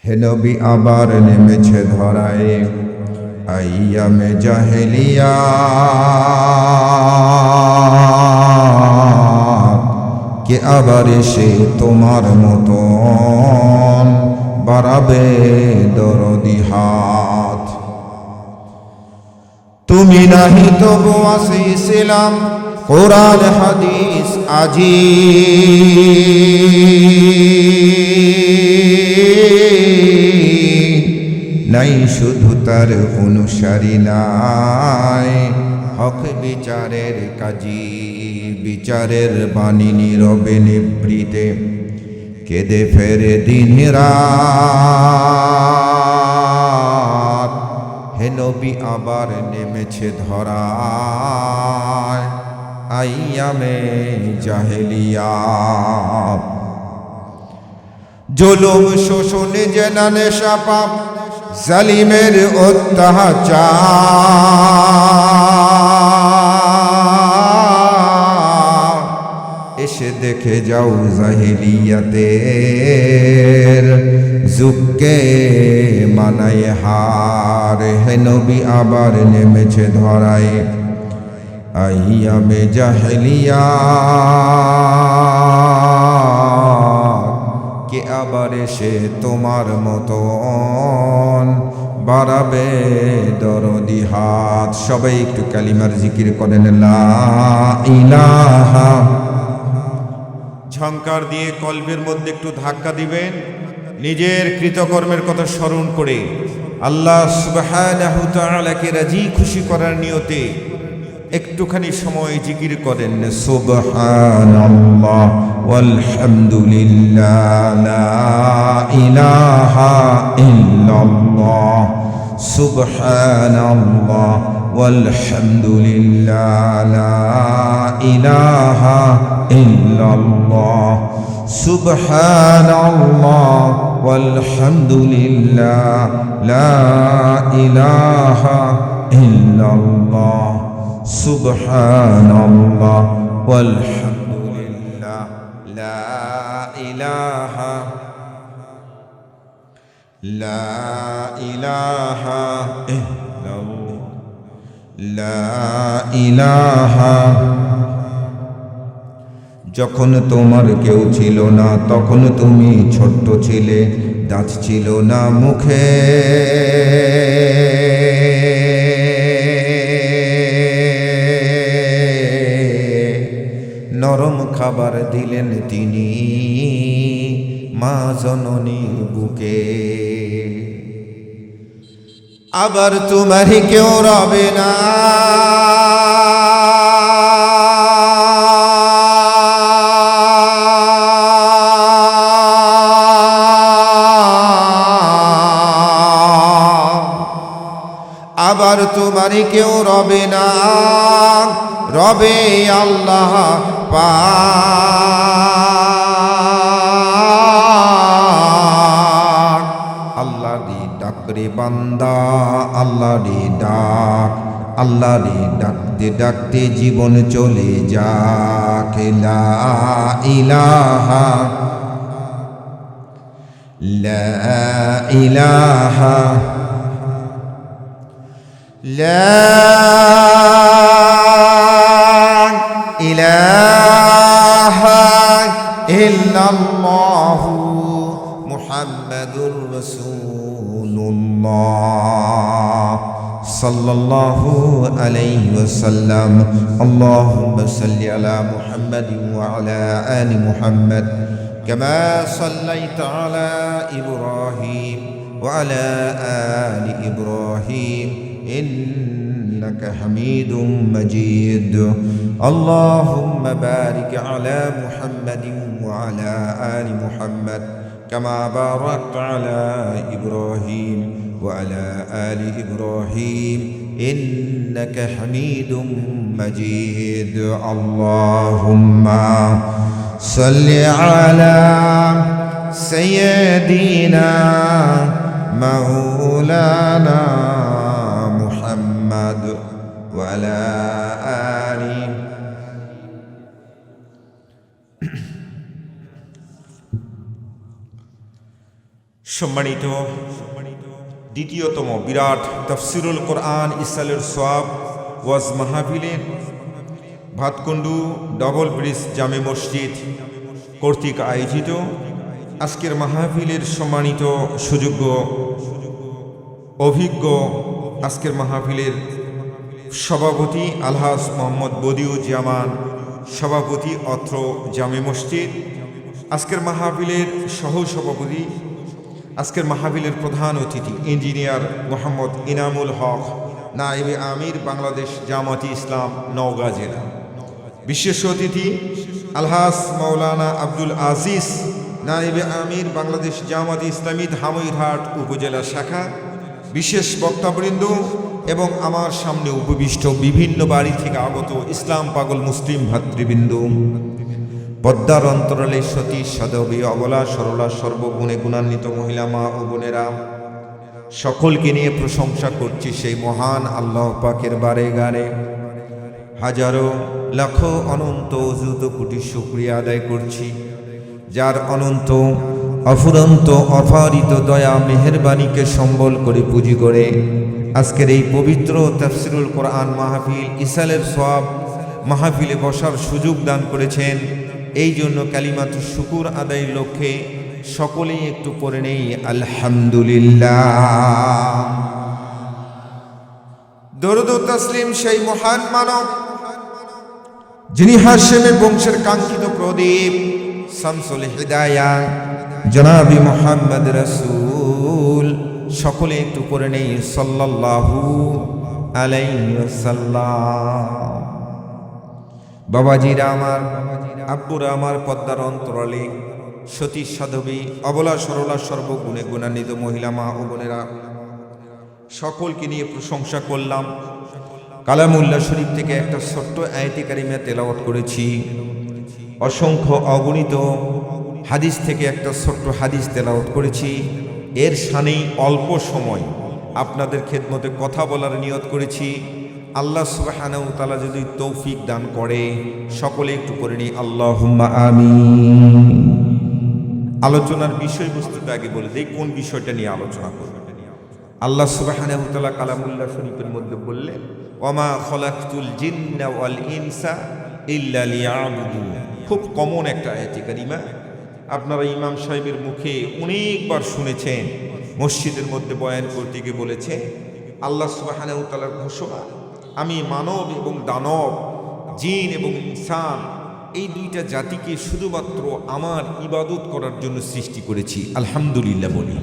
হে নবী আবার নেমেছে ধরায় আইয়ামে জাহেলিয়া, কে আবার এসে তোমার মতন বাড়াবে দরদি হাত। তুমি নাহি তবু আছে ইসলাম কোরআন হাদিস আজি, নাই শুধু তার অনুসারী নাই হক বিচারের কাজী। বিচারের বাণী নীরবে নিবৃতে কেঁদে ফেরে দিন রাত। হে নবী আবার নেমেছে ধরায় আইয়ামে জাহেলিয়া, জুলুম শোষণে জেনা নেশা পাপ জালিমের অত্যাচার। এসে দেখে যাও জাহেলিয়াতের যুগকে মানায় হার। হে নবী আবার নেমেছে ধরায় আইয়ামে জাহেলিয়া, কে আবার এসে তোমার মতন বাড়াবে দরদি হাত। সবাই একটু কালিমার জিকির করেন লা ইলাহা। ঝংকার দিয়ে কলবের মধ্যে একটু ধাক্কা দিবেন, নিজের কৃতকর্মের কথা স্মরণ করে আল্লাহ সুবহানাহু তাআলাকে রাজি খুশি করার নিয়তে একটুখানি সময় জিকির করেন সুবহানাল্লাহ ওয়ালহামদুলিল্লাহ লা ইলাহা ইল্লাল্লাহ সুবহানাল্লাহ ওয়ালহামদুলিল্লাহ লা ইলাহা ইল্লাল্লাহ সুবহানাল্লাহ ওয়ালহামদুলিল্লাহ লা ইলাহা ইল্লাল্লাহ সুবহানাল্লাহ ওয়ালহামদুলিল্লাহ লা ইলাহা ইল্লাল্লাহ লা ইলাহা। যখন তোমার কেউ ছিল না তখন তুমি ছোট্ট ছিলে, দাঁত ছিল না মুখে, নরম খাবার দিলেন তিনি মা জননীর বুকে। আবার তোমার কেউ রবে না আবার তোমার কেউ রবে না, রবে আল্লাহ পাক। আল্লাহ রে ডাক রে বান্দা, আল্লাহ রে ডাক, আল্লাহ রে ডাকতে ডাকতে জীবন চলে যাক। লা ইলাহা লা ইলাহা লা ইলাহা ইল্লাল্লাহু মুহাম্মাদুর রাসূলুল্লাহ সাল্লাল্লাহু আলাইহি ওয়াসাল্লাম। আল্লাহুম্মা সাল্লি আলা মুহাম্মাদিন ওয়া আলা আলি মুহাম্মাদ কামা সাল্লাইতা আলা ইব্রাহিম ওয়া আলা আলি ইব্রাহিম إنك حميد مجيد. اللهم بارك على محمد وعلى آل محمد كما باركت على إبراهيم وعلى آل إبراهيم إنك حميد مجيد. اللهم صل على سيدنا مولانا محمد وعلى آله সম্মানিত দ্বিতীয়তম বিরাট তাফসিরুল কোরআন ইসালের সওয়াব ওয়াজ মাহফিলের ভাতকুণ্ডু ডবল ব্রিজ জামে মসজিদ কর্তৃক আয়োজিত আজকের মাহফিলের সম্মানিত সুযোগ্য অভিজ্ঞ আজকের মাহফিলের সভাপতি আলহাজ মোহাম্মদ বদিউজ্জামান সভাপতি অত্র জামে মসজিদ, আজকের মাহফিলের সহ সভাপতি, আজকের মাহফিলের প্রধান অতিথি ইঞ্জিনিয়ার মোহাম্মদ ইনামুল হক নায়েবে আমির বাংলাদেশ জামাতি ইসলাম নওগাঁ জেলা, বিশেষ অতিথি আলহাজ মাওলানা আব্দুল আজিজ নায়েবে আমির বাংলাদেশ জামাতি ইসলামী ধামইরহাট উপজেলা শাখা, বিশেষ বক্তাবৃন্দ এবং আমার সামনে উপবিষ্ট বিভিন্ন বাড়ি থেকে আগত ইসলাম পাগল মুসলিম ভাতৃবৃন্দ, পদ্মার অন্তরালে সতী সাধবী অবলা সরলা সর্বগুণে গুণান্বিত মহিলা মা ও বোনেরা, সকলকে নিয়ে প্রশংসা করছি সেই মহান আল্লাহ পাকের বারে গারে। হাজারো লাখো অনন্ত অযুত কোটি শুকরিয়া আদায় করছি, যার অনন্ত অফুরন্ত অপারিত দয়া মেহেরবানিকে সম্বল করে পুঁজি করে আজকের এই পবিত্র তাফসিরুল কোরআন মাহফিল ইসালের সওয়াব মাহফিলে বসার সুযোগ দান করেছেন। এই জন্য কালিমাতু শুকুর আদায়ের লক্ষ্যে সকলেই একটু পড়ে নেই আলহামদুলিল্লাহ। দরুদ ও তাসলিম সেই মহান মানব যিনি হাশেমে বংশের কাঙ্ক্ষিত প্রদীপ শামসুল হিদায়া জনাবি মুহাম্মদ রাসূল, সকলে একটু পড়ে নেই সাল্লাল্লাহু আলাইহি ওয়াসাল্লাম। বাবাজিরা আমার, আব্বুরা আমার, পদ্মার অন্তরালে সতী সাধবী অবলা সরলা সর্বগুণে গুণান্বিত মহিলা মা ও বোনেরা, সকলকে নিয়ে প্রশংসা করলাম। কালামুল্লাহ শরীফ থেকে একটা ছোট্ট আয়াতে কারিমা তেলাওয়াত করেছি, অসংখ্য অগণিত হাদিস থেকে একটা ছোট্ট হাদিস তেলাওয়াত করেছি। এর সানেই অল্প সময় আপনাদের খেদমতে কথা বলার নিয়ত করেছি। আল্লাহ সুবহানাহু ওয়া তাআলা যদি তৌফিক দান করে সকলে একটু করে নিই আল্লাহুম্মা আমিন। আলোচনার বিষয়বস্তুটা আগে বলে দেই, কোন বিষয়টা নিয়ে আলোচনা করব। আল্লাহ সুবহানাহু ওয়া তাআলা কালামুল্লাহ শরীফের মধ্যে বললেন, ওয়ামা খলাকতুল জিন্না ওয়াল ইনসা ইল্লা লিয়াবুদুন। খুব কমন একটা আয়াতে কারিমা, আপনারা ইমাম সাহেবের মুখে অনেকবার শুনেছেন, মসজিদের মধ্যে বয়ান করতে গিয়ে বলেছে আল্লাহ সুবহানাহু ওয়া তাআলার ঘোষণা, আমি মানব এবং দানব, জিন এবং ইনসান এই দুইটা জাতিকে শুধুমাত্র আমার ইবাদত করার জন্য সৃষ্টি করেছি। আলহামদুলিল্লাহ বলি।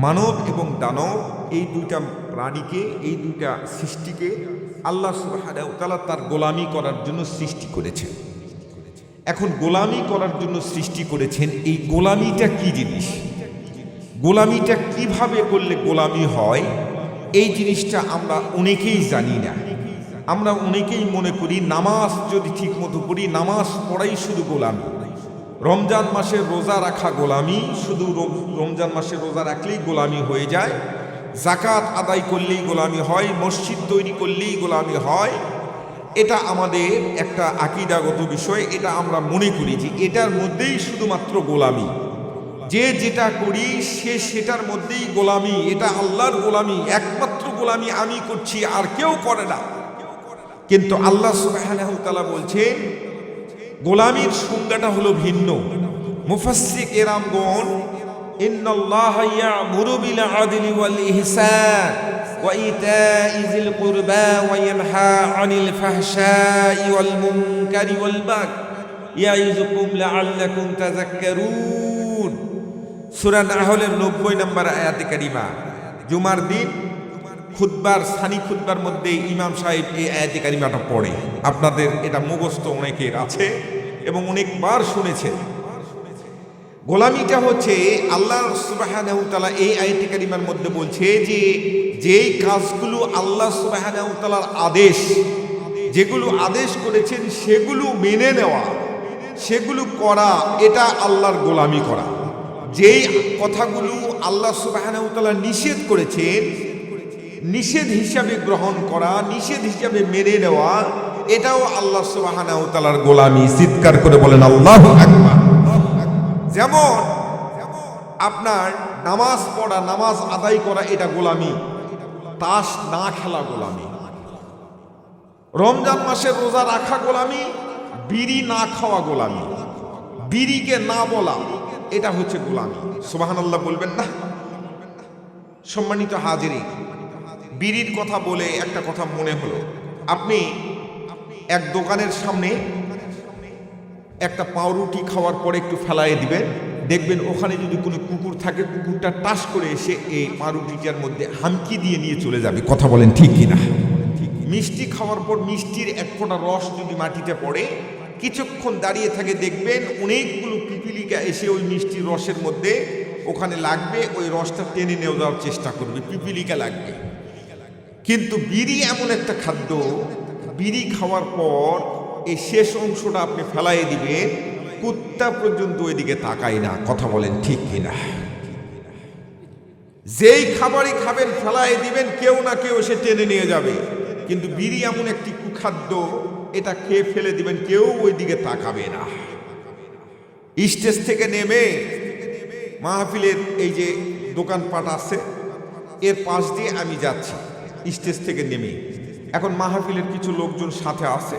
মানব এবং দানব এই দুইটা প্রাণীকে, এই দুইটা সৃষ্টিকে আল্লাহ সুবহানাহু ওয়া তাআলা তার গোলামি করার জন্য সৃষ্টি করেছেন। এখন গোলামি করার জন্য সৃষ্টি করেছেন, এই গোলামিটা কি জিনিস, গোলামিটা কিভাবে করলে গোলামি হয়, এই জিনিসটা আমরা অনেকেই জানি না। আমরা অনেকেই মনে করি নামাজ যদি ঠিক মতো পড়ি, নামাজ পড়াই শুধু গোলামি, রমজান মাসে রোজা রাখা গোলামি, শুধু রমজান মাসে রোজা রাখলেই গোলামি হয়ে যায়, যাকাত আদায় করলেই গোলামি হয়, মসজিদ তৈরি করলেই গোলামি হয়। এটা আমাদের একটা আকীদাগত বিষয়, এটা আমরা মনে করি যে এটার মধ্যেই শুধুমাত্র গোলামি, যে যেটা করি সে সেটার মধ্যেই গোলামি, এটা আল্লাহর গোলামি, একমাত্র গোলামি আমি করছি আর কেউ করে না। কিন্তু আল্লাহ সুবহানাহু ওয়া তাআলা বলছেন গোলামির সংজ্ঞাটা হলো ভিন্ন। মুফাসসির কেরামগণ ইন্নাল্লাহা ইয়া'মুরু বিল আদলি ওয়াল ইহসান ওয়া ইতা'i যিল কুরবা ওয়া ইয়ানহা আনিল ফাহশাই ওয়াল মুনকারি ওয়াল বাগই ইয়া'iযুকুম লা'আল্লাকুম তাযাক্কারুন। সূরা নাহলের 90 নম্বর আয়াতে কারিমা। জুমার দিন খুতবার, সানি খুতবার মধ্যে ইমাম সাহেব এই আয়াতে কারিমাটা পড়ে। আপনাদের এটা মুখস্থ অনেকের আছে এবং অনেকবার শুনেছেন। গোলামিটা হচ্ছে আল্লাহ সুবহানাহু ওয়া তাআলা এই আয়াতে কারিমার মধ্যে বলছে যে যেই কাজগুলো আল্লাহ সুবহানাহু ওয়া তাআলার আদেশ, যেগুলো আদেশ করেছেন সেগুলো মেনে নেওয়া, সেগুলো করা, এটা আল্লাহর গোলামি করা। যেই কথাগুলো আল্লাহ সুবহানাহু ওয়া তাআলা নিষেধ করেছেন, নিষেধ হিসাবে গ্রহণ করা, নিষেধ হিসাবে মেনে নেওয়া, এটাও আল্লাহ সুবহানাহু ওয়া তাআলার গোলামি। চিৎকার করে বলেন আল্লাহু আকবার। যেমন আপনার নামাজ পড়া, নামাজ আদায় করা এটা গোলামি, তাস না খেলা গোলামি, রমজান মাসে রোজা রাখা গোলামি, বিড়ি না খাওয়া গোলামি, বিড়িকে না বলা এটা হচ্ছে গোলামি। সুবহানাল্লাহ বলবেন না? সম্মানিত হাজিরিন, বিড়ির কথা বলে একটা কথা মনে হলো। আপনি এক দোকানের সামনে একটা পাউরুটি খাওয়ার পরে একটু ফেলাইয়ে দিবেন, দেখবেন ওখানে যদি কোনো কুকুর থাকে, কুকুরটা টাস করে এসে এই পাউরুটিটার মধ্যে হামকি দিয়ে নিয়ে চলে যাবে। কথা বলেন ঠিক কিনা? মিষ্টি খাওয়ার পর মিষ্টির এক ফোঁটা রস যদি মাটিতে পড়ে, কিছুক্ষণ দাঁড়িয়ে থাকে, দেখবেন অনেকগুলো পিপিলিকা এসে ওই মিষ্টির রসের মধ্যে ওখানে লাগবে, ওই রসটা টেনে নিয়ে যাওয়ার চেষ্টা করবে, পিপিলিকা লাগবে। কিন্তু বিড়ি এমন একটা খাদ্য, বিড়ি খাওয়ার পর এই শেষ অংশটা আপনি ফেলাইয়ে দিবেন, কুত্তা পর্যন্ত ওইদিকে তাকায় না। কথা বলেন ঠিক কিনা? যেই খাবারই খাবেন ফেলাইয়ে দিবেন, কেউ না কেউ এসে টেনে নিয়ে যাবে। কিন্তু বিড়ি এমন একটি কুখাদ্য, এটা খেয়ে ফেলে দিবেন, কেউ ওইদিকে তাকাবে না। স্টেজ থেকে নেমে মাহফিলের এই যে দোকানপাট আছে, এর পাশ দিয়ে আমি যাচ্ছি স্টেজ থেকে নেমে। এখন মাহফিলের কিছু লোকজন সাথে আছে,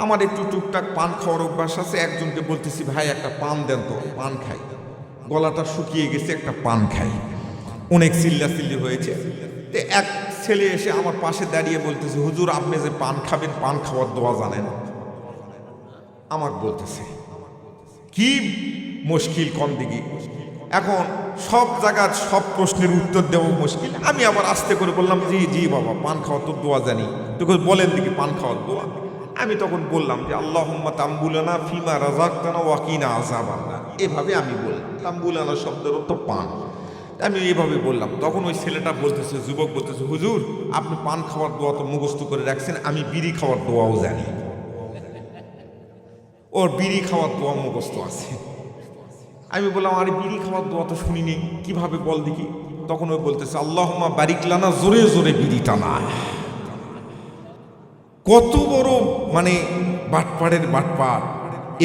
আমার একটু টুকটাক পান খাওয়ার অভ্যাস আছে। একজনকে বলতেছি, ভাই একটা পান দেন তো, পান খাই, গলাটা শুকিয়ে গেছে, একটা পান খাই। অনেক চিল্লাচিল্লি হয়েছে। তো এক ছেলে এসে আমার পাশে দাঁড়িয়ে বলতেছে, হুজুর আপনি যে পান খাবেন, পান খাওয়ার দোয়া জানেন? আমাকে বলতেছে, কি মুশকিল কোন দিকে। এখন সব জায়গার সব প্রশ্নের উত্তর দেওয়া মুশকিল। আমি আবার আস্তে করে বললাম, জি জি বাবা, পান খাওয়ার তো দোয়া জানি। তখন বলেন দেখি পান খাওয়ার দোয়া। আমি তখন বললাম যে আল্লাহুম্মা তাম্বুলানা ফিমা রাযাকতানা ওয়া কিনা আযাবান্নার। এভাবে আমি বললাম, তাম্বুলানা শব্দের অর্থ পান। আমি এইভাবে বললাম। তখন ওই ছেলেটা বলতেছে, যুবক বলতেছে, হুজুর আপনি পান খাওয়ার দোয়া তো মুখস্থ করে রাখছেন, আমি বিড়ি খাওয়ার দোয়াও জানি। ওর বিড়ি খাওয়ার দোয়া মুখস্থ আছে। আমি বললাম, আরে বিড়ি খাওয়ার দোয়া তো শুনিনি, কিভাবে বল দেখি। তখন ওই বলতেছে, আল্লাহুম্মা বারিক লানা, জোরে জোরে বিড়ি টানা। কত বড় মানে বাটপাড়ের বাটপাড়।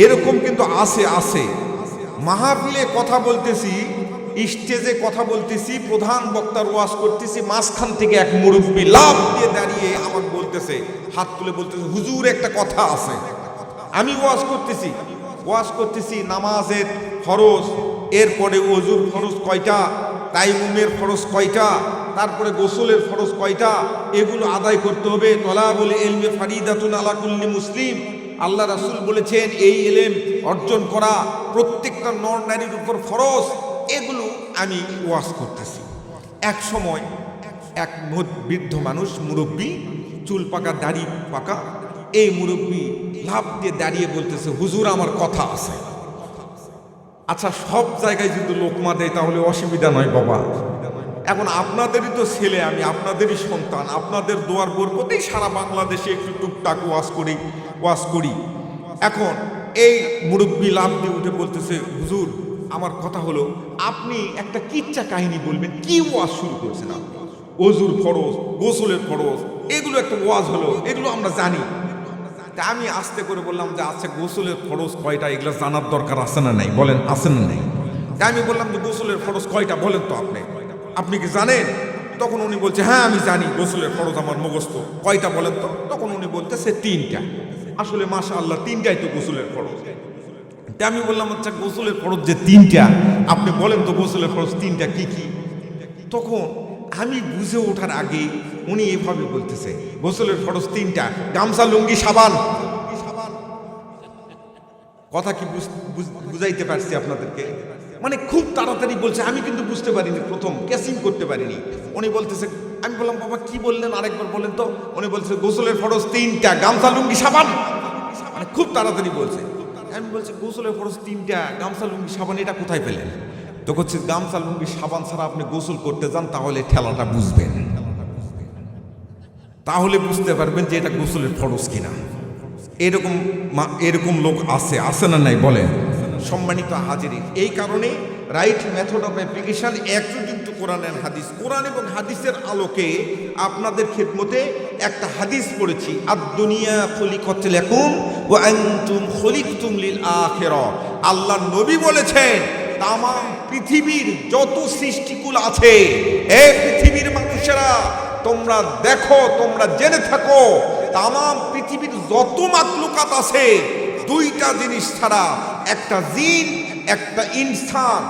এরকম কিন্তু আছে। মাহফিলে কথা বলতেছি, স্টেজে কথা বলতেছি, প্রধান বক্তার ওয়াজ করতেছি, মাঝখান থেকে এক মুরব্বী লাফ দিয়ে দাঁড়িয়ে আমাকে বলতেছে, হাত তুলে বলতেছে, হুজুর একটা কথা আছে। আমি ওয়াজ করতেছি নামাজের ফরজ, এরপরে ওযুর ফরজ কয়টা, তায়াম্মুমের ফরজ কয়টা, তারপরে গোসলের ফরজ কয়টা, এগুলো আদায় করতে হবে। তলাবুল ইলমি ফারিদাতুন আলা কুল্লি মুসলিম। আল্লাহ রাসূল বলেছেন এই ইলম অর্জন করা প্রত্যেকটা নর নারীর উপর ফরজ। এগুলো আমি ওয়াজ করতেছি। এক সময় এক বৃদ্ধ মানুষ, মুরব্বী, চুল পাকা দাড়ি পাকা, এই মুরব্বী লাফ দিয়ে দাঁড়িয়ে বলতেছে, হুজুর আমার কথা আছে। আচ্ছা, সব জায়গায় যদি লোকমা দেয় তাহলে অসুবিধা নয় বাবা। এখন আপনাদেরই তো ছেলে, আমি আপনাদেরই সন্তান, আপনাদের দোয়ার বরকতেই সারা বাংলাদেশে একটু টুকটাক ওয়াজ করি। এখন এই মুরব্বী লাফ দিয়ে উঠে বলতেছে, হুজুর আমার কথা হলো, আপনি একটা কিচ্ছা কাহিনী বলবেন। কি ওয়াজ শুরু করছেন আপনি? ওযুর ফরজ, গোসলের ফরজ, এগুলো একটা ওয়াজ হলো, এগুলো আমরা জানি। তা আমি আস্তে করে বললাম যে আচ্ছা, গোসলের ফরজ কয়টা এগুলো জানার দরকার আছে না নাই, বলেন আছে না নাই? তা আমি বললাম যে গোসলের ফরজ কয়টা বলেন তো আপনি কি জানেন? তখন উনি বলছে, হ্যাঁ আমি জানি, গোসলের ফরজ আমার মুখস্থ। কয়টা বলেন তো? তখন উনি বলতেছে 3টা। আসলে মাশাআল্লাহ 3টাই তো গোসলের ফরজ। তা আমি বললাম, আচ্ছা গোসলের ফরজ যে 3টা, আপনি বলেন তো গোসলের ফরজ 3টা কি কি? তখন আমি বুঝে ওঠার আগে উনি এভাবে বলতেছে, গোসলের ফরজ 3টা, গামছা, লুঙ্গি, সাবান। কথা কি বুঝাইতে পারছি আপনাদেরকে? মানে খুব তাড়াতাড়ি বলছে, আমি কিন্তু বুঝতে পারিনি, প্রথম ক্যাচিং করতে পারিনি। উনি বলতেছে, আমি বললাম বাবা কি বললেন, আরেকবার বলেন তো। উনি বলছে গোসলের ফরজ 3টা, গামছা, লুঙ্গি, সাবান। মানে খুব তাড়াতাড়ি বলছে। আমি বলছি গোসলের ফরজ 3টা, গামছা, লুঙ্গি, সাবান, এটা কোথায় পেলেন? তো হচ্ছে গামছা, লুঙ্গি, সাবান ছাড়া আপনি গোসল করতে যান, তাহলে ঠেলাটা বুঝবেন, তাহলে বুঝতে পারবেন যে এটা গোসলের ফরজ কিনা। এরকম লোক আছে না নাই বলেন? সম্মানিত হাজিরিন, এই কারণে রাইট মেথড অফ অ্যাপ্লিকেশন একযুক্ত কোরআন এন্ড হাদিস। কোরআন এবং হাদিসের আলোকে আপনাদের খেদমতে একটা হাদিস পড়েছি, আদ-দুনিয়া খুলিকাত লাকুম ওয়া আনতুম খুলিকতুম লিল আখিরাহ। আল্লাহর নবী বলেছেন তামাম পৃথিবীর যত সৃষ্টিকুল আছে, এই পৃথিবীর মানুষেরা তোমরা দেখো, তোমরা জেনে থাকো, তামাম পৃথিবীর যত মাখলুকাত আছে, দুইটা জিনিস ছাড়া, একটা জিন একটা ইনসান,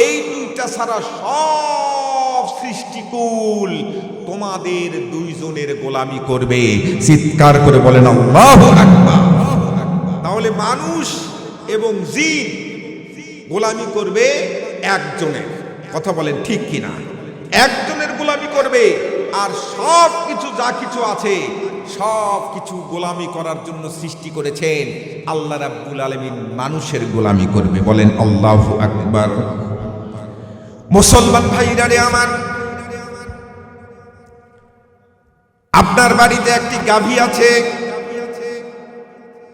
এই দুইটা ছাড়া সব সৃষ্টিকুল তোমাদের দুইজনের গোলামি করবে। চিৎকার করে বলেন আল্লাহু আকবার। তাহলে মানুষ এবং জিন গোলামি করবে একজনের, কথা বলেন ঠিক কিনা? একজনের গোলামি করবে, আর সব কিছু যা কিছু আছে সব কিছু গোলামি করার জন্য সৃষ্টি করেছেন আল্লাহ রাব্বুল আলামিন, মানুষের গোলামি করবে। বলেন আল্লাহু আকবার। মুসলমান ভাইরা রে আমার, আপনার বাড়িতে একটি গাভী আছে,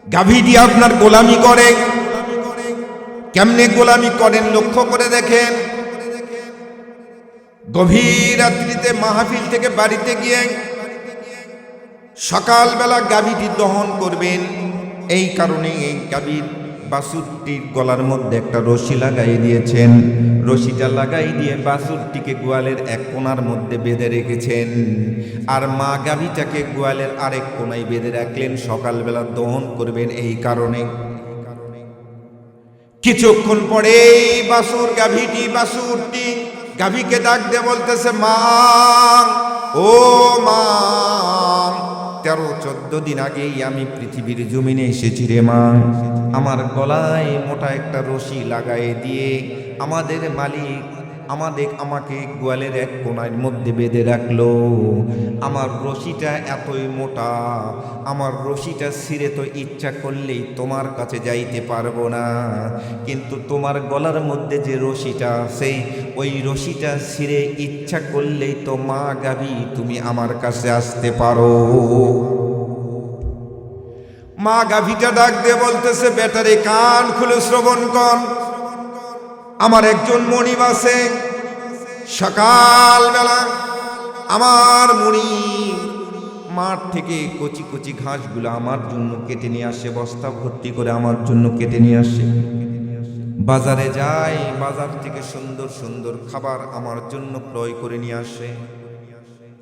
গাভীটি আপনার গোলামি করে। কেমনে গোলামি করেন লক্ষ্য করে দেখেন। গভীর রাত্রিতে মাহফিল থেকে বাড়িতে গিয়ে সকালবেলা গাভীটি দহন করবেন। এই কারণে এই গাভীর বাছুরটির গলার মধ্যে একটা রশি লাগাই দিয়েছেন। রশিটা লাগাই দিয়ে বাছুরটিকে গোয়ালের এক কোণার মধ্যে বেঁধে রেখেছেন, আর মা গাভীটাকে গোয়ালের আরেক কোণায় বেঁধে রাখলেন। সকালবেলা দহন করবেন। এই কারণে কিছুক্ষণ পরে বাছুরটি গাভীকে ডাক দিয়ে বলতেছে, মা, ও মা, 13-14 দিন আগেই আমি পৃথিবীর জমিনে এসেছি রে মা। আমার গলায় মোটা একটা রশি লাগাই দিয়ে আমাদের মালিক আমাকে গোয়ালের এক কোণার মধ্যে বেঁধে রাখলো। আমার রশিটা এতই মোটা, আমার রশিটা ছিঁড়ে তো ইচ্ছা করলেই তোমার কাছে যাইতে পারবো না, কিন্তু তোমার গলার মধ্যে যে রশিটা আছে, ওই রশিটা ছিঁড়ে ইচ্ছা করলেই তো মা গাভী তুমি আমার কাছে আসতে পারো। মা গাভীটা ডাক দিয়ে বলতেছে, বেটারে কান খুলে শ্রবণ কর, আমার একজন মনিব আছে। সকালবেলা আমার মনিব মাঠ থেকে কচি কচি ঘাসগুলো আমার জন্য কেটে নিয়ে আসে, বস্তা ভর্তি করে আমার জন্য কেটে নিয়ে আসে। বাজারে যায়, বাজার থেকে সুন্দর সুন্দর খাবার আমার জন্য ক্রয় করে নিয়ে আসে।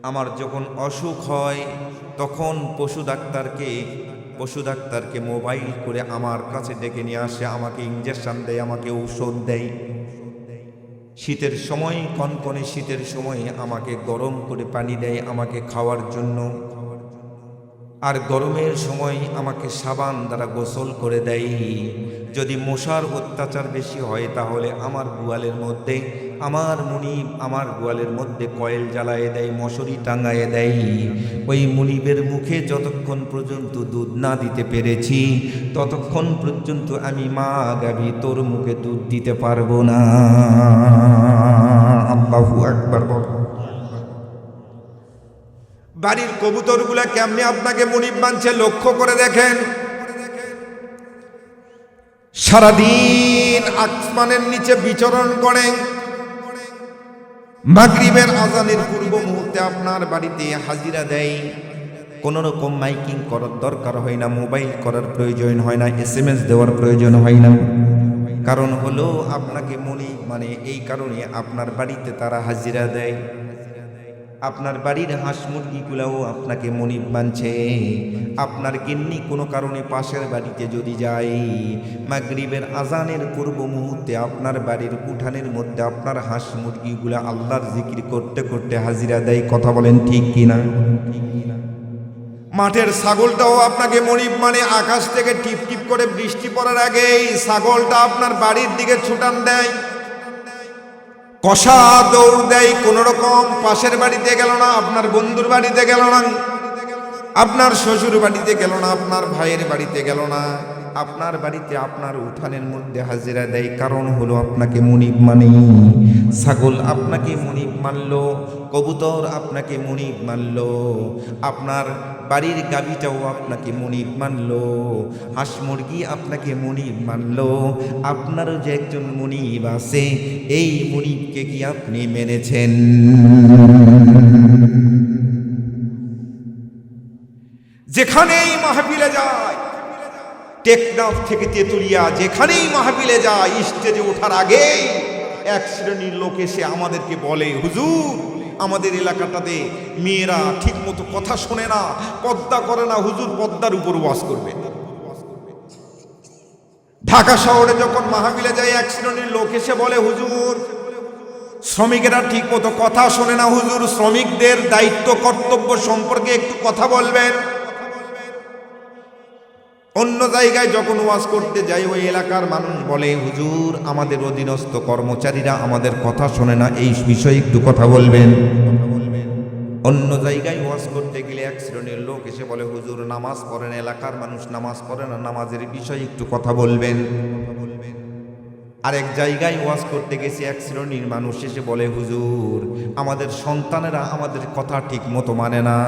আমার যখন অসুখ হয় তখন পশু ডাক্তারকে মোবাইল করে আমার কাছে ডেকে নিয়ে আসে, আমাকে ইঞ্জেকশন দেয়, আমাকে ঔষধ দেয়। শীতের সময়, কনকনে শীতের সময় আমাকে গরম করে পানি দেয় আমাকে খাওয়ার জন্য, আর গরমের সময় আমাকে সাবান দ্বারা গোসল করে দেয়। যদি মশার অত্যাচার বেশি হয় তাহলে আমার গোয়ালের মধ্যে আমার গোয়ালের মধ্যে কয়েল জ্বালায় দেয়, মশারি টাঙায় দেয়। ওই মুনিবের মুখে যতক্ষণ পর্যন্ত দুধ না দিতে পেরেছি ততক্ষণ পর্যন্ত আমি মা গাভী তোর মুখে দুধ দিতে পারবো না। আল্লাহু আকবার। বাড়ির কবুতরগুলা কেমনে আপনাকে মুনিব মানছে লক্ষ্য করে দেখেন। সারাদিন আসমানের নিচে বিচরণ করে, মাগরিবের আজানের পূর্ব মুহূর্তে আপনার বাড়িতে হাজিরা দেয়। কোনো রকম মাইকিং করার দরকার হয় না, মোবাইল করার প্রয়োজন হয় না, SMS দেওয়ার প্রয়োজন হয় না। কারণ হলো আপনাকে মুনিব মানে এই কারণে আপনার বাড়িতে তারা হাজিরা দেয়। আপনার বাড়ির হাঁস মুরগিগুলাও আপনাকে মুনিব মানছে। আপনার গিন্নি কোনো কারণে পাশের বাড়িতে যদি যায়, মাগরিবের আজানের পূর্ব মুহূর্তে আপনার বাড়ির উঠানের মধ্যে আপনার হাঁস মুরগিগুলা আল্লাহর জিকির করতে করতে হাজিরা দেয়। কথা বলেন ঠিক কিনা? মাঠের ছাগলটাও আপনাকে মুনিব মানে। আকাশ থেকে টিপ টিপ করে বৃষ্টি পড়ার আগেই ছাগলটা আপনার বাড়ির দিকে ছুটান দেয়, কষা দৌড় দেয়। কোন রকম পাশের বাড়িতে গেল না, আপনার বন্ধুর বাড়িতে গেল না, আপনার শ্বশুর বাড়িতে গেল না, আপনার ভাইয়ের বাড়িতে গেল না, আপনার বাড়িতে আপনার উঠানের মধ্যে হাজিরা দেয়। কারণ হলো আপনাকে মুনিব মানে। ছাগল আপনাকে মুনিব মানলো, কবুতর আপনাকে মুনিব মানলো, আপনার বাড়ির গাভীটাও আপনাকে মুনিব মানলো, হাঁস মুরগি আপনাকে মুনিব মানলো। আপনারও যে একজন মুনিব আছে, এই মুনিবকে কি আপনি মেনেছেন? যেখানেই মাহফিলে যায়, টেকনাফ থেকে তেতুলিয়া যেখানেই মাহফিলে যায়, স্টেজে ওঠার আগেই এক শ্রেণীর লোক এসে আমাদেরকে বলে, হুজুর আমাদের এলাকাটাতে মেয়েরা ঠিক মতো কথা শোনে না, পর্দা করে না, হুজুর পর্দার উপর ওয়াজ করবে। ঢাকা শহরে যখন মাহফিলে যায় এক শ্রেণীর লোক এসে বলে, হুজুর শ্রমিকেরা ঠিক মতো কথা শোনে না, হুজুর শ্রমিকদের দায়িত্ব কর্তব্য সম্পর্কে একটু কথা বলবেন। অন্য জায়গায় যখন ওয়াজ করতে যাই ওই এলাকার মানুষ বলে, হুজুর আমাদের অধীনস্থ কর্মচারীরা আমাদের কথা শোনে না, এই বিষয়ে একটু কথা বলবেন। অন্য জায়গায় ওয়াজ করতে গেলে এক শ্রেণীর লোক এসে বলে, হুজুর নামাজ পড়েন, এলাকার মানুষ নামাজ পড়ে না, নামাজের বিষয়ে একটু কথা বলবেন। আরেক জায়গায় ওয়াজ করতে গেছে এক শ্রেণীর মানুষ এসে বলে, হুজুর আমাদের সন্তানেরা আমাদের কথা ঠিক মতো মানে না,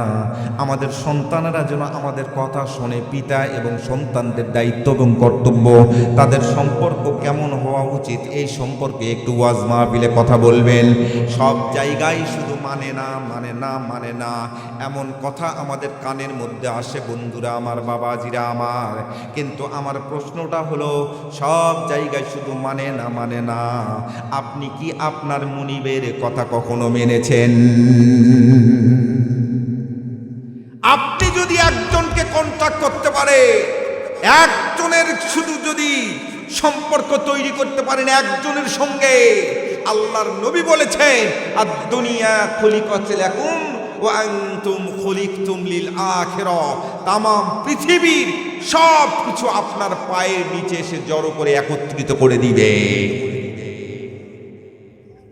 আমাদের সন্তানেরা যেন আমাদের কথা শোনে। পিতা এবং সন্তানদের দায়িত্ব এবং কর্তব্য, তাদের সম্পর্ক কেমন হওয়া উচিত, এই সম্পর্কে একটু ওয়াজ মাহফিলে কথা বলবেন। সব জায়গায় শুধু মানে না মানে না মানে না এমন কথা আমাদের কানের মধ্যে আসে বন্ধুরা আমার, বাবাজিরা আমার। কিন্তু আমার প্রশ্নটা হলো, সব জায়গায় শুধু মানে না মানে না, আপনি কি আপনার মুনিবের কথা কখনো মেনেছেন? আপনি যদি একজনকে কন্ট্যাক্ট করতে পারে, একজনের শুধু যদি সম্পর্ক তৈরি করতে পারেন একজনের সঙ্গে, আল্লাহর নবী বলেছেন, আদ-দুনিয়া খুলিকাত লাকুম ওয়া আনতুম খুলিকতুম লিল আখিরাহ, তামাম পৃথিবীর সব কিছু আপনার পায়ের নিচে এসে জড়ো করে একত্রিত করে দিবে।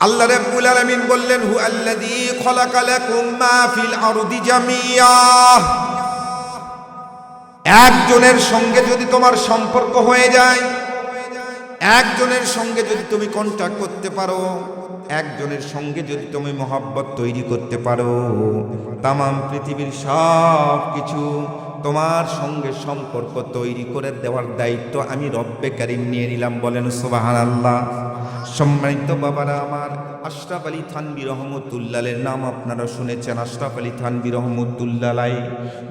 আল্লাহ রাব্বুল আলামিন বললেন, হু আল্লাযী খালাকা লাকুম মা ফিল আরদি জামিয়া। একজনের সঙ্গে যদি তোমার সম্পর্ক হয়ে যায়, একজনের সঙ্গে যদি তুমি কন্ট্যাক্ট করতে পারো, একজনের সঙ্গে যদি তুমি মহব্বত তৈরি করতে পারো, তামাম পৃথিবীর সব কিছু তোমার সঙ্গে সম্পর্ক তৈরি করে দেওয়ার দায়িত্ব আমি রব্বে কারীম নিয়ে নিলাম। বলেন সুবহানাল্লাহ। সম্মানিত বাবারা আমার, আশরাফ আলী থানভী রহমতুল্লাহের নাম আপনারা শুনেছেন। আশরাফ আলী থানভী রহমতুল্লাহ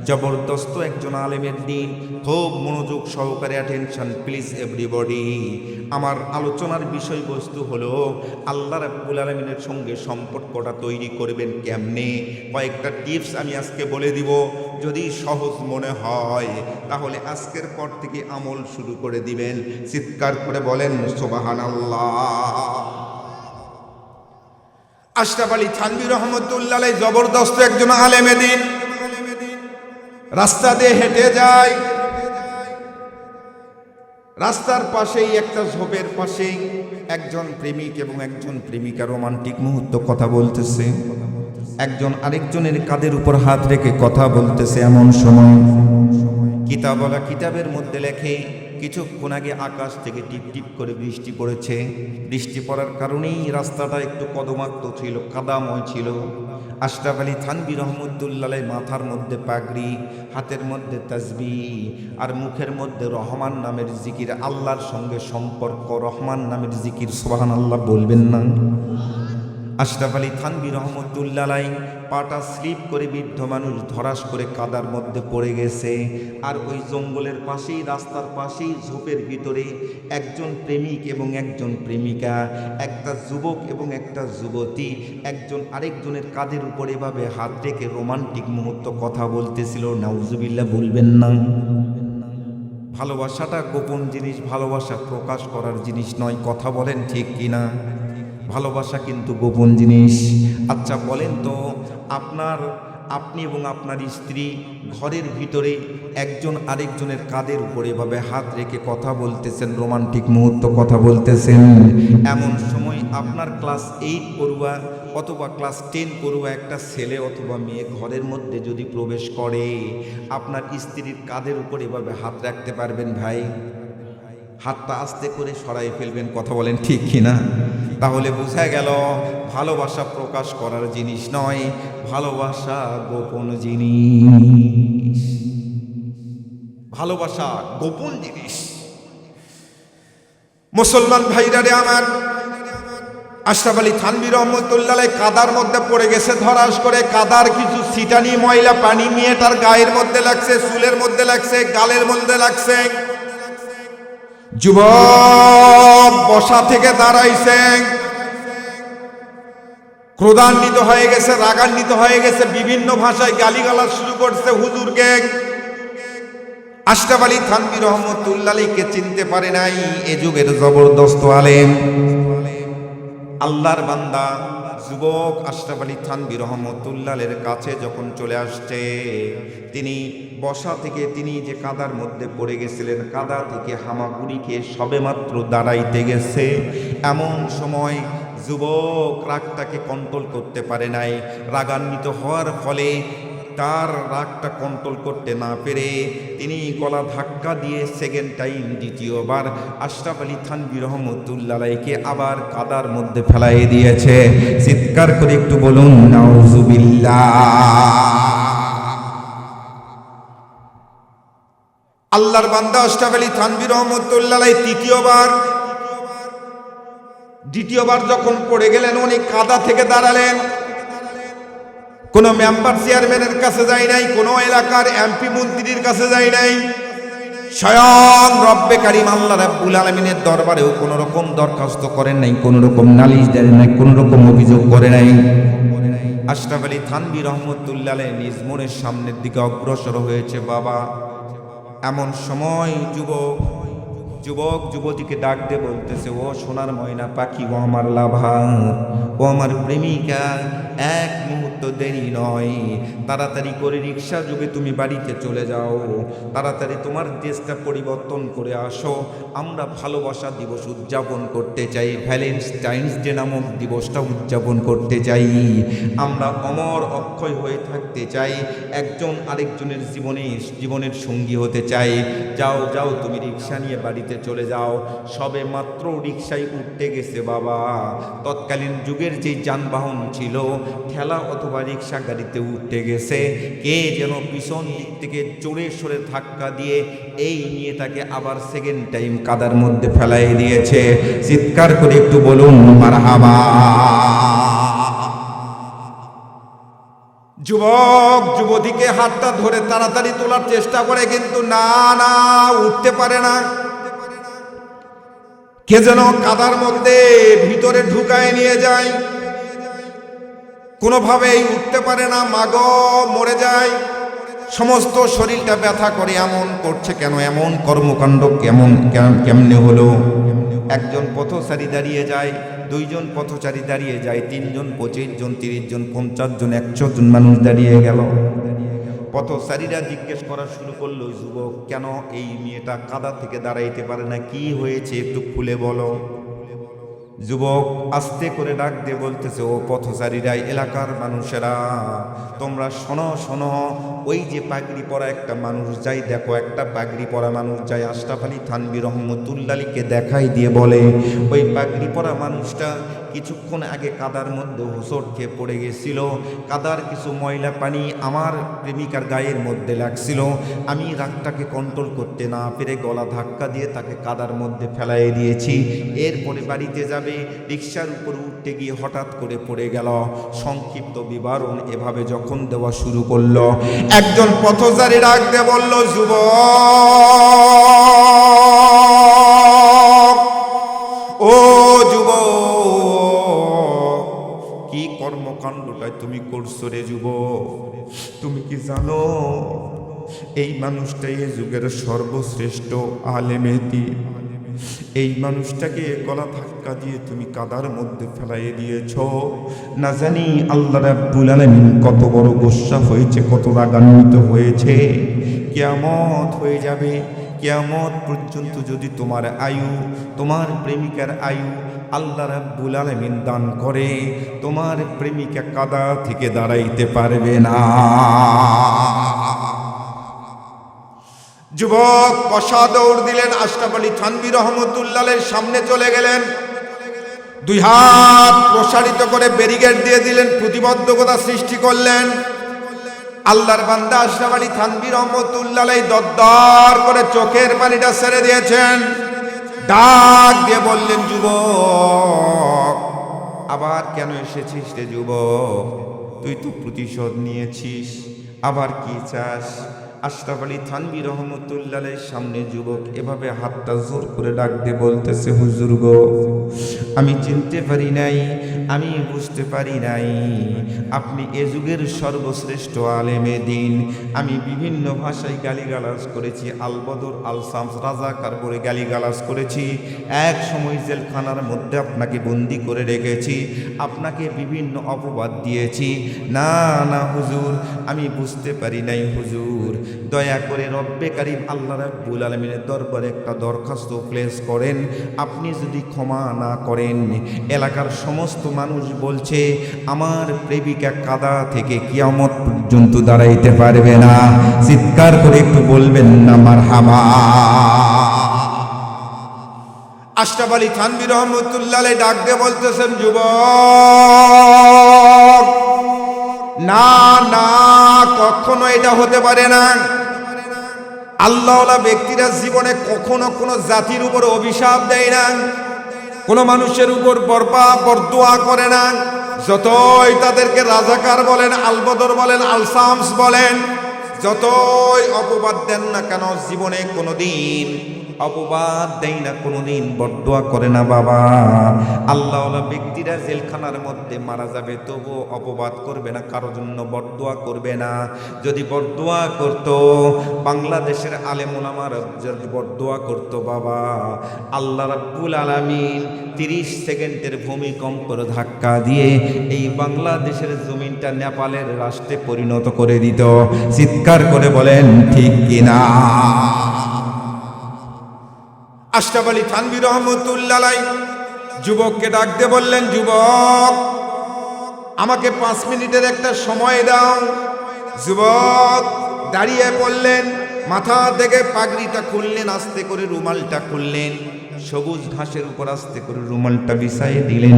জবরদস্ত একজন আলেমের দিন। খুব মনোযোগ সহকারে অ্যাটেনশন প্লিজ এভরিবডি। আমার আলোচনার বিষয়বস্তু হলো আল্লাহ রাব্বুল আলামিনের সঙ্গে সম্পর্কটা তৈরি করবেন কেমনে। কয়েকটা টিপস আমি আজকে বলে দিব। যদি সহজ মনে হয় তাহলে আজকের পর থেকে আমল শুরু করে দিবেন। চিৎকার করে বলেন সুবহানাল্লাহ। আশরাফ আলী থানভী রহমতুল্লাহ জবরদস্ত একজন আলেমে দ্বীন। রাস্তা দিয়ে হেঁটে যায়, রাস্তার পাশেই একটা ঝোপের পাশেই একজন প্রেমিক এবং একজন প্রেমিকা রোমান্টিক মুহূর্ত কথা বলতেছে। একজন আরেকজনের কাঁধের উপর হাত রেখে কথা বলতেছে। এমন সময় কিতাবওয়ালা কিতাবের মধ্যে লেখে, কিছুক্ষণ আগে আকাশ থেকে টিপ টিপ করে বৃষ্টি পড়েছে। বৃষ্টি পড়ার কারণেই রাস্তাটা একটু কদমাক্ত ছিল, কাদাময় ছিল। আশরাফ আলী থানভী রহমতুল্লাহ মাথার মধ্যে পাগড়ি, হাতের মধ্যে তাসবিহ আর মুখের মধ্যে রহমান নামের জিকির। আল্লাহর সঙ্গে সম্পর্ক, রহমান নামের জিকির। সুবহানাল্লাহ বলবেন না? আশরাফ আলী থানভী রহমতুল্লাহ পাটা স্লিপ করে বৃদ্ধ মানুষ ধরাস করে কাদার মধ্যে পড়ে গেছে। আর ওই জঙ্গলের পাশেই, রাস্তার পাশেই ঝোপের ভিতরে একজন প্রেমিক এবং একজন প্রেমিকা, একটা যুবক এবং একটা যুবতী, একজন আরেকজনের কাঁধের উপর এভাবে হাত রেখে রোমান্টিক মুহূর্ত কথা বলতেছিল। নাউজুবিল্লাহ বলবেন না? ভালোবাসাটা গোপন জিনিস, ভালোবাসা প্রকাশ করার জিনিস নয়। কথা বলেন ঠিক কিনা? ভালোবাসা কিন্তু গোপন জিনিস। আচ্ছা বলেন তো, আপনি এবং আপনার স্ত্রী ঘরের ভিতরে একজন আরেকজনের কাঁধের উপরে এভাবে হাত রেখে কথা বলতেছেন, রোমান্টিক মুহূর্ত কথা বলতেছেন। এমন সময় আপনার ক্লাস 8 পড়ুয়া অথবা ক্লাস 10 পড়ুয়া একটা ছেলে অথবা মেয়ে ঘরের মধ্যে যদি প্রবেশ করে, আপনার স্ত্রীর কাঁধের উপরে এভাবে হাত রাখতে পারবেন ভাই? হাতটা আস্তে করে সরাই ফেলবেন। কথা বলেন ঠিক কিনা? তাহলে বোঝা গেল ভালোবাসা প্রকাশ করার জিনিস নয়, ভালোবাসা গোপন জিনিস। ভালোবাসা গোপন জিনিস। মুসলমান ভাইরা রে আমার, আশরাফ আলী থানভী রহমতুল্লাহ কাদার মধ্যে পড়ে গেছে ধরাস করে। কাদার কিছু ছিটানি ময়লা পানি নিয়ে তার গায়ের মধ্যে লাগছে, চুলের মধ্যে লাগছে, গালের মধ্যে লাগছে। যুবক বসা থেকে দাঁড়াইছে, ক্রোধান্বিত হয়ে গেছে, রাগান্বিত হয়ে গেছে, বিভিন্ন ভাষায় গালিগালাজ শুরু করছে হুজুরকে। আশরাফ আলী থানভী রহমতুল্লাহ আলাইহিকে চিনতে পারে নাই এ যুগের জবরদস্ত আলেম, আল্লাহর বান্দা যুবক আশরাফ আলী থানভী রহমতুল্লাহ আলাইহির কাছে যখন চলে আসছে, তিনি বসা থেকে তিনি যে কাদার মধ্যে পড়ে গেছিলেন, কাদা থেকে হামাগুড়ি খেয়ে সবেমাত্র দাঁড়াইতে গেছে, এমন সময় যুবক রাগটাকে কন্ট্রোল করতে পারে নাই। রাগান্বিত হওয়ার ফলে তার রাগটা কন্ট্রোল করতে না পেরে তিনি গলা ধাক্কা দিয়ে সেকেন্ড টাইম দ্বিতীয়বার আশরাফ আলী থানভী রহমতুল্লাহ আলাইহিকে আবার কাদার মধ্যে ফেলাই দিয়েছে। চিৎকার করে একটু বলুন নাউজুবিল্লাহ। আল্লাহর বান্দা আশরাফ আলী থানভী রহমতুল্লাহ আলাইহি দ্বিতীয়বার যখন পড়ে গেলেন, উনি কাদা থেকে দাঁড়ালেন। কোনো মেম্বার চেয়ারম্যানের কাছে যায় নাই, কোনো এলাকার এমপি মন্ত্রীর কাছে যায় নাই, স্বয়ং রব্বে কারীম আল্লাহ রাব্বুল আলামিনের দরবারেও কোনো রকম দরখাস্ত করেন নাই, কোনো রকম নালিশ দেন নাই, কোনো রকম অভিযোগ করে নাই। আশরাফ আলী থানভী রহমতুল্লাহ আলাইহি নিজ মনের সামনের দিকে অগ্রসর হয়েছে। বাবা, এমন সময় যুবক যুবতীকে ডাক দিয়ে বলতেছে, ও সোনার ময়না পাখি, ও আমার লাভার, ও আমার প্রেমিকা, এক মুহূর্ত দেরি নয়, তাড়াতাড়ি করে রিক্সা যোগে তুমি বাড়িতে চলে যাও, তাড়াতাড়ি তোমার দেশটা পরিবর্তন করে আসো। আমরা ভালোবাসা দিবস উদযাপন করতে চাই, ভ্যালেন্টাইন্স ডে নামক দিবসটা উদযাপন করতে চাই, আমরা অমর অক্ষয় হয়ে থাকতে চাই, একজন আরেকজনের জীবনের সঙ্গী হতে চাই। যাও যাও, তুমি রিক্সা নিয়ে বাড়িতে চলে যাও। সবে মাত্র রিক্সায় উঠতে গেছে বাবা, তৎকালীন যুগের যে যানবাহন ছিল ঠেলা অথবা রিক্সা গাড়িতে উঠতে গেছে, কে যেন পিছন দিক থেকে জোরে সরে ধাক্কা দিয়ে এই নিয়ে তাকে আবার সেকেন্ড টাইম কাদার মধ্যে ফেলাই দিয়েছে। চিৎকার করে একটু বলুন মারহাবা। যুবক যুবতীকে হাতটা ধরে তাড়াতাড়ি তোলার চেষ্টা করে, কিন্তু না, উঠতে পারে না। কে যেন কাদার মধ্যে ভিতরে ঢুকায় নিয়ে যায়, কোনোভাবেই উঠতে পারে না। মাগো, মরে যায়, সমস্ত শরীরটা ব্যথা করে। এমন করছে কেন? এমন কর্মকাণ্ড কেমনে হলো? একজন পথচারী দাঁড়িয়ে যায়, দুইজন পথচারী দাঁড়িয়ে যায়, 3 জন, 25 জন, 30 জন, 50 জন, 100 জন মানুষ দাঁড়িয়ে গেল। পথচারীরা জিজ্ঞেস করা শুরু করলো, যুবক কেন এই মেয়েটা কাদা থেকে দাঁড়াইতে পারে না, কি হয়েছে একটু খুলে বলো। যুবক আস্তে করে ডাক দিয়ে বলতেছে, ও পথচারীরা, এলাকার মানুষেরা, তোমরা শোনো, ওই যে পাগড়ি পরা একটা মানুষ যায়, দেখো একটা পাগড়ি পরা মানুষ যায়। আশরাফ আলী থানভী রহমতুল্লাহ আলাইহিকে দেখাই দিয়ে বলে, ওই পাগড়ি পরা মানুষটা কিছুক্ষণ আগে কাদার মধ্যে হোঁচট খেয়ে পড়ে গেছিল, কাদার কিছু ময়লা পানি আমার প্রেমিকার গায়ের মধ্যে লাগছিল, আমি রাগটাকে কন্ট্রোল করতে না পেরে গলা ধাক্কা দিয়ে তাকে কাদার মধ্যে ফেলাই দিয়েছি। এরপরে বাড়িতে যাবে, রিক্সার উপর উঠতে গিয়ে হঠাৎ করে পড়ে গেল। সংক্ষিপ্ত বিবরণ এভাবে যখন দেওয়া শুরু করলো, একজন পথচারী ডাক দিয়ে বলল, যুবক, ও যুবক, কি কর্মকাণ্ডটাই তুমি করছো রে যুবক? তুমি কি জানো এই মানুষটাই এ যুগের সর্বশ্রেষ্ঠ আলেমে দ্বীন? এই মানুষটাকে গলা ধাক্কা দিয়ে তুমি কাদার মধ্যে ফেলাই দিয়েছ। না জানি আল্লাহ রাব্বুল আলামিন কত বড় গোসা হয়েছে, কত রাগান্বিত হয়েছে। কিয়ামত হয়ে যাবে, কিয়ামত পর্যন্ত যদি তোমার আয়ু, তোমার প্রেমিকার আয়ু আল্লাহ রাব্বুল আলামিন দান করে, তোমার প্রেমিকা কাদা থেকে দাঁড়াইতে পারবে না। যুবক কষা দৌড় দিলেন, আশরাফ আলী থানভী রহমতুল্লাহ আলাইহির সামনে চলে গেলেন, 2 হাত প্রসারিত করে ব্যারিকেড দিয়ে দিলেন, প্রতিবন্ধকতা সৃষ্টি করলেন। আল্লাহর বান্দা আশরাফ আলী থানভী রহমতুল্লাহ আলাইহি দরদর করে চোখের পানিটা ছেড়ে দিয়েছেন, ডাক দিয়ে বললেন, যুবক আবার কেন এসেছিস রে যুবক? তুই তো প্রতিশোধ নিয়েছিস, আবার কি চাস? আশরাফ আলী থানভী রহমতুল্লাহ আলাইহির সামনে যুবক এভাবে হাতটা জোর করে ডাক দিয়ে বলতেছে, হুজুর গো, আমি চিনতে পারি নাই আমি বুঝতে পারি নাই আপনি এ যুগের সর্বশ্রেষ্ঠ আলেমে দিন। আমি বিভিন্ন ভাষায় গালিগালাজ করেছি, আল বদর আল শামস রাজাকার করে গালিগালাজ করেছি, এক সময় জেলখানার মধ্যে আপনাকে বন্দি করে রেখেছি, আপনাকে বিভিন্ন অপবাদ দিয়েছি। না না হুজুর, আমি বুঝতে পারি নাই হুজুর, দয়া করে রব্বে কারিম আল্লাহ রাব্বুল আলামিনের দরবারে একটা দরখাস্ত প্লেস করেন। আপনি যদি ক্ষমা না করেন, এলাকার সমস্ত মানুষ বলছে আমার প্রেমিকা কাদা থেকে কিয়ামত পর্যন্ত দাঁড়াইতে পারবে না। চিৎকার করে একটু বলবেন না মারহাবা। আশরাফ আলী থানভী রহমতুল্লাহ আলাইহি ডাক দিয়ে বলতেছেন, যুবক না না, কখনো এটা হতে পারে না। আল্লাহওয়ালা ব্যক্তিরা জীবনে কখনো কোনো জাতির উপর অভিশাপ দেয় না, কোনো মানুষের উপর বরদোয়া করে না। যতই তাদেরকে রাজাকার বলেন, আল বদর বলেন, আল শামস বলেন, যতই অপবাদ দেন না কেন, জীবনে কোনোদিন অপবাদ দেয় না, কোনোদিন বরদোয়া করে না। বাবা, আল্লাহওয়ালা ব্যক্তিরা জেলখানার মধ্যে মারা যাবে, তবুও অপবাদ করবে না, কারোর জন্য বরদোয়া করবে না। যদি বরদোয়া করত, বাংলাদেশের আলেম ওলামারা যদি বরদোয়া করত, বাবা আল্লাহ রাব্বুল আলামিন 30 সেকেন্ডের ভূমিকম্পের ধাক্কা দিয়ে এই বাংলাদেশের জমিনটা নেপালের রাষ্ট্রে পরিণত করে দিত। চিৎকার করে বলেন ঠিক কিনা? আশরাফ আলী থানভী রহমতুল্লাহ আলাইহি যুবককে ডাক দিয়ে বললেন, যুবক আমাকে 5 মিনিটের একটা সময় দাও। যুবক দাঁড়িয়ে পড়লেন, মাথা থেকে পাগড়িটা খুললেন, আস্তে করে রুমালটা খুললেন, সবুজ ঘাসের উপর আস্তে করে রুমালটা বিছাইয়ে দিলেন।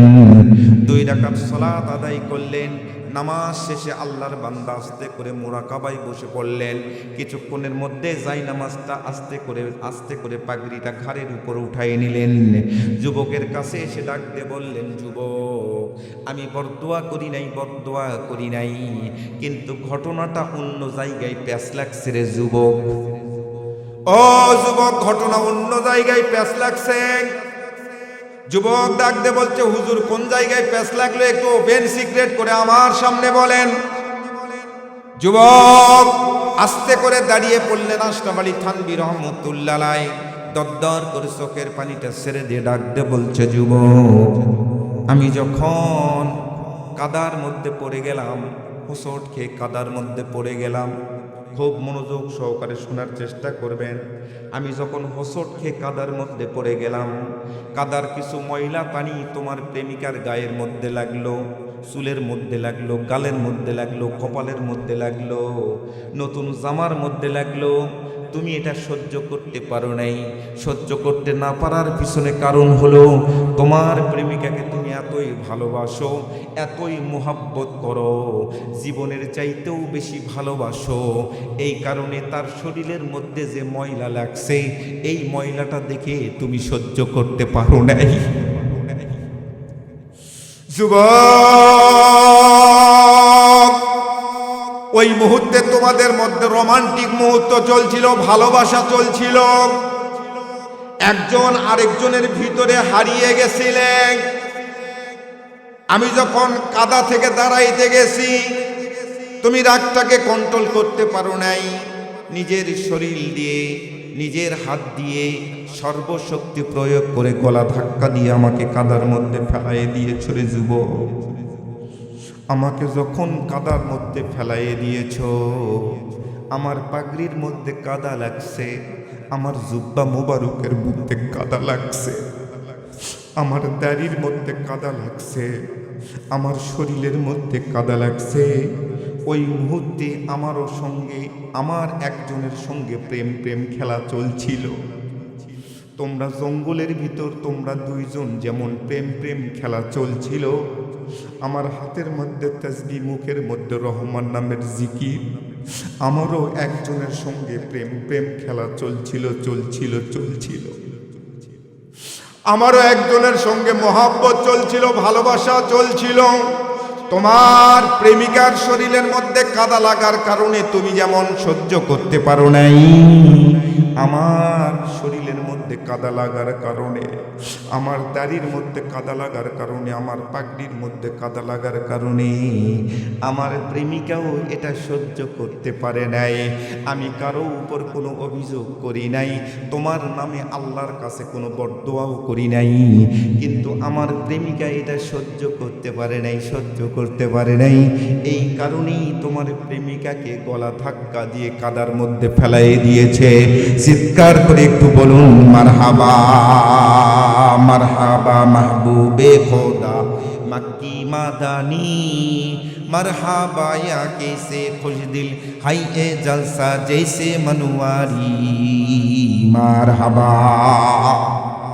2 রাকাত সালাত আদায় করলেন। নামাজ শেষে আল্লাহর বান্দা আস্তে করে মুরাকাবায় বসে পড়লেন। কিছুক্ষণের মধ্যে যাই নামাজটা আস্তে করে পাগড়িটা ঘাড়ের উপর উঠাই নিলেন। যুবকের কাছে এসে ডাক দিয়ে বললেন, যুবক আমি বরদোয়া করি নাই, কিন্তু ঘটনাটা অন্য জায়গায় প্যাঁচ লাগছে রে যুবক। ও যুবক, ঘটনা অন্য জায়গায় প্যাঁচ লাগছে। যুবক ডাক দিয়ে বলছে, হুজুর কোন জায়গায় প্যাঁচ লাগলো একটু ওপেন সিক্রেট করে আমার সামনে বলেন। যুবক আস্তে করে দাঁড়িয়ে পড়লেন। আশরাফ আলী থানভী রহমতুল্লাহ আলাইহি দরদর করে চোখের পানিটা ছেড়ে দিয়ে ডাক দিয়ে বলছে, যুবক আমি যখন কাদার মধ্যে পড়ে গেলাম, হোঁচট খেয়ে কাদার মধ্যে পড়ে গেলাম, খুব মনোযোগ সহকারে শোনার চেষ্টা করবেন। আমি যখন হোঁচট খেয়ে কাদার মধ্যে পড়ে গেলাম, কাদার কিছু ময়লা পানি তোমার প্রেমিকার গায়ের মধ্যে লাগলো, চুলের মধ্যে লাগলো, গালের মধ্যে লাগলো, কপালের মধ্যে লাগলো, নতুন জামার মধ্যে লাগলো। তুমি এটা সহ্য করতে পারো নাই। সহ্য করতে না পারার পিছনে কারণ হলো তোমার প্রেমিকাকে তুমি এতই ভালোবাসো, এতই মোহাব্বত করো, জীবনের চাইতেও বেশি ভালোবাসো। এই কারণে তার শরীরের মধ্যে যে ময়লা লাগছে, এই ময়লাটা দেখে তুমি সহ্য করতে পারো নাই। যুবক ওই মুহূর্তে তোমাদের মধ্যে রোমান্টিক মুহূর্ত চলছিল, ভালোবাসা চলছিল, একজন আরেকজনের ভিতরে হারিয়ে গেছিলেন। আমি যখন কাদা থেকে দাঁড়াইতে গেছি, তুমি রাগটাকে কন্ট্রোল করতে পারো নাই, নিজের শরীর দিয়ে, নিজের হাত দিয়ে সর্বশক্তি প্রয়োগ করে গলা ধাক্কা দিয়ে আমাকে কাদার মধ্যে ফেলাইয়ে দিয়েছ রে যুবক। আমাকে যখন কাদার মধ্যে ফেলাইয়ে দিয়েছ, আমার পাগড়ির মধ্যে কাদা লাগছে, আমার জুব্বা মুবারকের মধ্যে কাদা লাগছে, আমার দাড়ির মধ্যে কাদা লাগছে, আমার শরীরের মধ্যে কাদা লাগছে। ওই মুহূর্তে আমারও সঙ্গে, আমার একজনের সঙ্গে প্রেম খেলা চলছিল। তোমরা জঙ্গলের ভিতর তোমরা 2 জন যেমন প্রেম খেলা চলছিল, আমার হাতের মধ্যে তাসবিহ, মুখের মধ্যে রহমান নামের জিকির, আমারও একজনের সঙ্গে প্রেম খেলা চলছিল। আমারও একজনের সঙ্গে মহাব্বত চলছিল, ভালোবাসা চলছিল। তোমার প্রেমিকার শরীরের মধ্যে কাদা লাগার কারণে তুমি যেমন সহ্য করতে পারো নাই, আমার শরীরের মধ্যে মধ্যে কাদা লাগার কারণে, আমার দাড়ির মধ্যে কাদা লাগার কারণে, আমার পাগড়ির মধ্যে কাদা লাগার কারণে আমার প্রেমিকাও এটা সহ্য করতে পারে নাই। আমি কারো উপর কোনো অভিযোগ করি নাই, তোমার নামে আল্লাহর কাছে কোনো বরদোয়াও করি নাই, কিন্তু আমার প্রেমিকা এটা সহ্য করতে পারে নাই, সহ্য করতে পারে নাই। এই কারণেই তোমার প্রেমিকাকে গলা ধাক্কা দিয়ে কাদার মধ্যে ফেলাই দিয়েছে। চিৎকার করে একটু বলুন মারহাবা, মারহাবা মাহবুবে খোদা मक्की मादानी, मरहबा या कैसे खुश दिल हाय ए जलसा जैसे मनवारी, मरहबा।